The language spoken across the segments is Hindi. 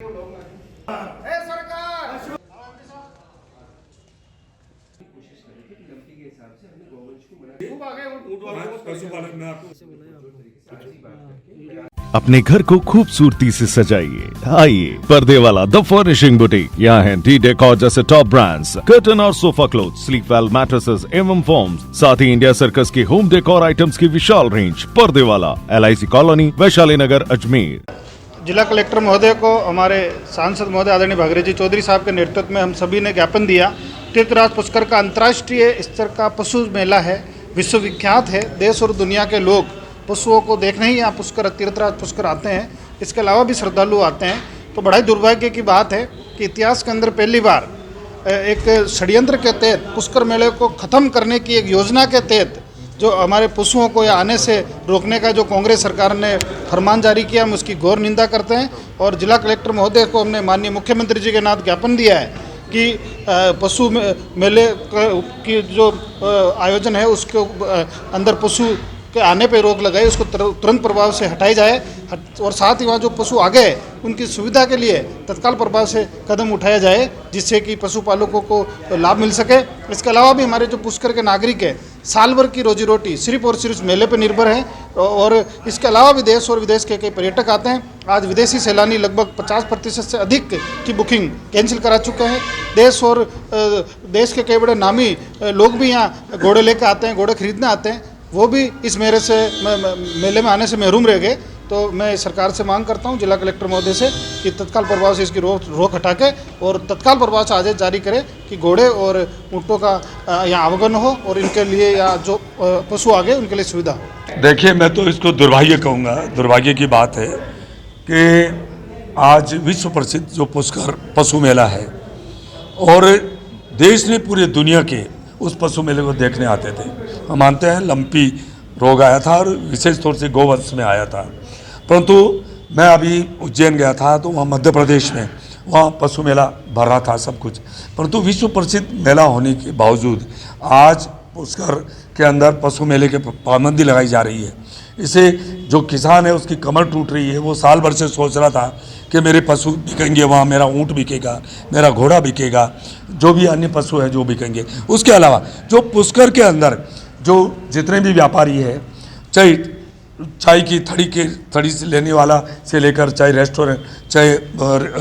अपने घर को खूबसूरती से सजाइए। आइए पर्दे वाला द फर्निशिंग बुटीक। यहाँ है डी डेकोर जैसे टॉप ब्रांड्स, कर्टन और sofa cloth, sleep well mattresses एवं फॉर्म्स, साथ ही इंडिया सर्कस की होम डेकोर आइटम्स की विशाल रेंज। पर्दे वाला, LIC कॉलोनी, वैशाली नगर, अजमेर। जिला कलेक्टर महोदय को हमारे सांसद महोदय आदरणीय भागीरथी चौधरी साहब के नेतृत्व में हम सभी ने ज्ञापन दिया। तीर्थराज पुष्कर का अंतर्राष्ट्रीय स्तर का पशु मेला है, विश्वविख्यात है। देश और दुनिया के लोग पशुओं को देखने ही यहाँ पुष्कर तीर्थराज पुष्कर आते हैं। इसके अलावा भी श्रद्धालु आते हैं। तो बड़ा ही दुर्भाग्य की बात है कि इतिहास के अंदर पहली बार एक षड्यंत्र के तहत पुष्कर मेले को ख़त्म करने की एक योजना के तहत जो हमारे पशुओं को आने से रोकने का जो कांग्रेस सरकार ने फरमान जारी किया, हम उसकी घोर निंदा करते हैं। और जिला कलेक्टर महोदय को हमने माननीय मुख्यमंत्री जी के नाथ ज्ञापन दिया है कि पशु मेले की जो आयोजन है उसके अंदर पशु के आने पे रोक लगाई, उसको तुरंत प्रभाव से हटाई जाए। और साथ ही वहाँ जो पशु आ गए उनकी सुविधा के लिए तत्काल प्रभाव से कदम उठाया जाए, जिससे कि पशुपालकों को लाभ मिल सके। इसके अलावा भी हमारे जो पुष्कर के नागरिक हैं, साल भर की रोजी रोटी सिर्फ और सिर्फ मेले पर निर्भर है। और इसके अलावा भी देश और विदेश के कई पर्यटक आते हैं। आज विदेशी सैलानी लगभग 50% से अधिक की बुकिंग कैंसिल करा चुके हैं। देश और देश के कई बड़े नामी लोग भी यहाँ घोड़े लेकर आते हैं, घोड़े खरीदने आते हैं, वो भी इस मेले में आने से महरूम रह गए। तो मैं सरकार से मांग करता हूं, जिला कलेक्टर महोदय से, कि तत्काल प्रभाव से इसकी रोक हटा के और तत्काल प्रभाव से आदेश जारी करें कि घोड़े और ऊँटों का यहाँ आवागमन हो और इनके लिए या जो पशु आ गए उनके लिए सुविधा हो। देखिए, मैं तो इसको दुर्भाग्य कहूँगा। दुर्भाग्य की बात है कि आज विश्व प्रसिद्ध जो पुष्कर पशु मेला है और देश ने पूरे दुनिया के उस पशु मेले को देखने आते थे। हम मानते हैं लंपी रोग आया था और विशेष तौर से गोवंश में आया था, परंतु मैं अभी उज्जैन गया था तो वहाँ मध्य प्रदेश में वहाँ पशु मेला भर रहा था सब कुछ। परंतु विश्व प्रसिद्ध मेला होने के बावजूद आज पुष्कर के अंदर पशु मेले के पाबंदी लगाई जा रही है। इसे जो किसान है उसकी कमर टूट रही है। वो साल भर से सोच रहा था कि मेरे पशु बिकेंगे, वहाँ मेरा ऊँट बिकेगा, मेरा घोड़ा बिकेगा, जो भी अन्य पशु है जो बिकेंगे। उसके अलावा जो पुष्कर के अंदर जो जितने भी व्यापारी है, चाहे चाय की थड़ी से लेने वाला से लेकर, चाहे रेस्टोरेंट, चाहे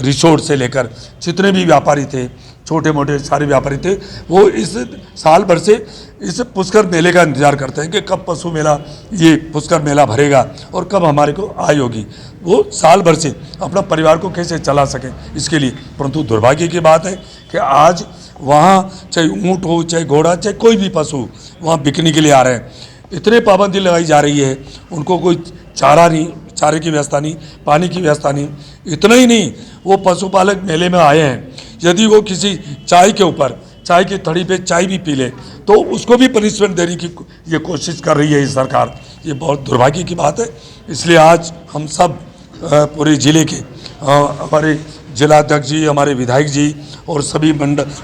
रिसोर्ट से लेकर, जितने भी व्यापारी थे, छोटे मोटे सारे व्यापारी थे, वो इस साल भर से इस पुष्कर मेले का इंतजार करते हैं कि कब पशु मेला, ये पुष्कर मेला भरेगा और कब हमारे को आय होगी। वो साल भर से अपना परिवार को कैसे चला सकें इसके लिए। परंतु दुर्भाग्य की बात है कि आज वहाँ चाहे ऊँट हो, चाहे घोड़ा, चाहे कोई भी पशु वहाँ बिकने के लिए आ रहे हैं। इतने पाबंदी लगाई जा रही है, उनको कोई चारा नहीं, चारे की व्यवस्था नहीं, पानी की व्यवस्था नहीं। इतना ही नहीं, वो पशुपालक मेले में आए हैं, यदि वो किसी चाय के ऊपर, चाय की थड़ी पे चाय भी पी ले तो उसको भी पनिशमेंट देने की ये कोशिश कर रही है ये सरकार। ये बहुत दुर्भाग्य की बात है। इसलिए आज हम सब पूरे ज़िले के हमारे जिलाध्यक्ष जी, हमारे विधायक जी और सभी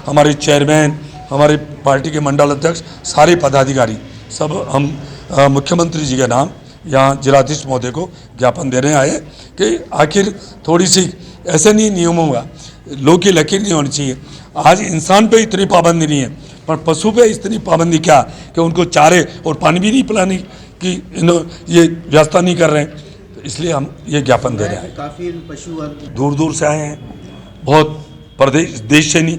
हमारे चेयरमैन, हमारे पार्टी के मंडल अध्यक्ष, सारे पदाधिकारी, सब हम मुख्यमंत्री जी के नाम यहाँ जिलाधीश महोदय को ज्ञापन देने आए कि आखिर थोड़ी सी ऐसे नहीं नियमों का लोग की लकीर नहीं होनी चाहिए। आज इंसान पे इतनी पाबंदी नहीं है, पर पशु पे इतनी पाबंदी क्या कि उनको चारे और पानी भी नहीं पिलाने की ये व्यवस्था नहीं कर रहे हैं। तो इसलिए हम ये ज्ञापन दे रहे हैं। काफ़ी पशु दूर दूर से आए हैं, बहुत प्रदेश से नहीं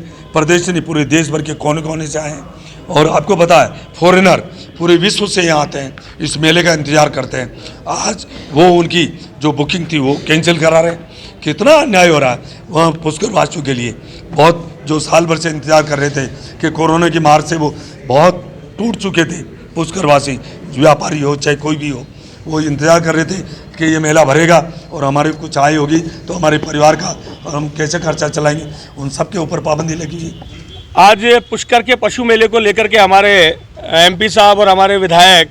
पूरे देश भर के कोने कोने से आए हैं। और आपको पता है फॉरेनर पूरे विश्व से यहाँ आते हैं, इस मेले का इंतजार करते हैं। आज वो उनकी जो बुकिंग थी वो कैंसिल करा रहे हैं। कितना अन्याय हो रहा है वहाँ पुष्कर वासियों के लिए। बहुत जो साल भर से इंतजार कर रहे थे कि कोरोना की मार से वो बहुत टूट चुके थे पुष्कर वासी, व्यापारी हो चाहे कोई भी हो, वो इंतजार कर रहे थे कि ये मेला भरेगा और हमारे कुछ आय होगी तो हमारे परिवार का और हम कैसे खर्चा चलाएंगे। उन सब के ऊपर पाबंदी लगी हुई। आज पुष्कर के पशु मेले को लेकर के हमारे MP साहब और हमारे विधायक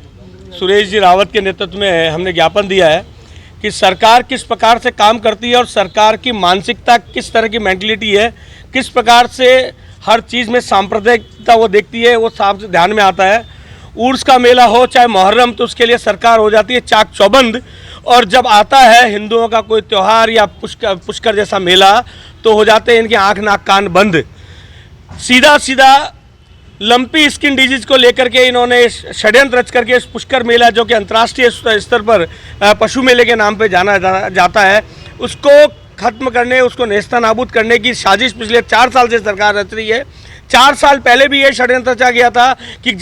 सुरेश जी रावत के नेतृत्व में हमने ज्ञापन दिया है कि सरकार किस प्रकार से काम करती है और सरकार की मानसिकता किस तरह की मेंटलिटी है, किस प्रकार से हर चीज़ में सांप्रदायिकता वो देखती है, वो साफ से ध्यान में आता है। उर्स का मेला हो चाहे मुहर्रम, तो उसके लिए सरकार हो जाती है चाक चौबंद और जब आता है हिंदुओं का कोई त्यौहार या पुष्कर जैसा मेला तो हो जाते हैं इनके आँख नाक कान बंद। सीधा सीधा लंपी स्किन डिजीज को लेकर के इन्होंने षड्यंत्र रच करके इस पुष्कर मेला जो कि अंतर्राष्ट्रीय स्तर पर पशु मेले के नाम पे जाना जाता है उसको खत्म करने, उसको नेस्तनाबूद करने की साजिश पिछले 4 साल से सरकार रच रही है। 4 साल पहले भी ये षड्यंत्र रचा गया था कि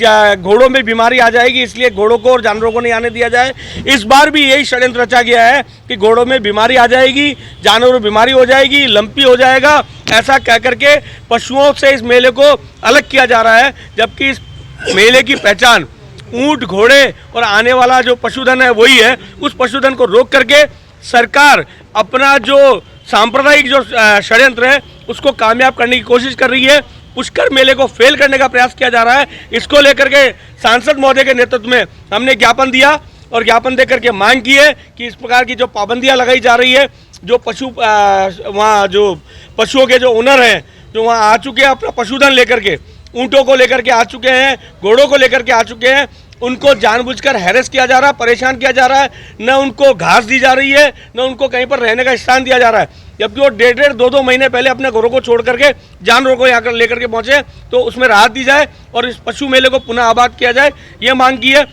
घोड़ों में बीमारी आ जाएगी इसलिए घोड़ों को और जानवरों को नहीं आने दिया जाए। इस बार भी यही षड्यंत्र रचा गया है कि घोड़ों में बीमारी आ जाएगी, जानवरों में बीमारी हो जाएगी, लंपी हो जाएगा, ऐसा कह करके पशुओं से इस मेले को अलग किया जा रहा है। जबकि इस मेले की पहचान ऊंट, घोड़े और आने वाला जो पशुधन है वही है। उस पशुधन को रोक करके सरकार अपना जो सांप्रदायिक जो षड्यंत्र है उसको कामयाब करने की कोशिश कर रही है। पुष्कर मेले को फेल करने का प्रयास किया जा रहा है। इसको लेकर के सांसद महोदय के नेतृत्व में हमने ज्ञापन दिया और ज्ञापन देकर के मांग की है कि इस प्रकार की जो पाबंदियां लगाई जा रही है, जो वहाँ जो पशुओं के जो ओनर हैं जो वहाँ आ चुके हैं अपना पशुधन लेकर के, ऊँटों को लेकर के आ चुके हैं, घोड़ों को लेकर के आ चुके हैं, उनको जानबूझकर हैरेस किया जा रहा है, परेशान किया जा रहा है। न उनको घास दी जा रही है, न उनको कहीं पर रहने का स्थान दिया जा रहा है। जबकि वो 1.5-2 महीने पहले अपने घरों को छोड़ करके जानवरों को यहाँ लेकर के पहुँचे तो उसमें राहत दी जाए और इस पशु मेले को पुनः आबाद किया जाए, ये मांग की है।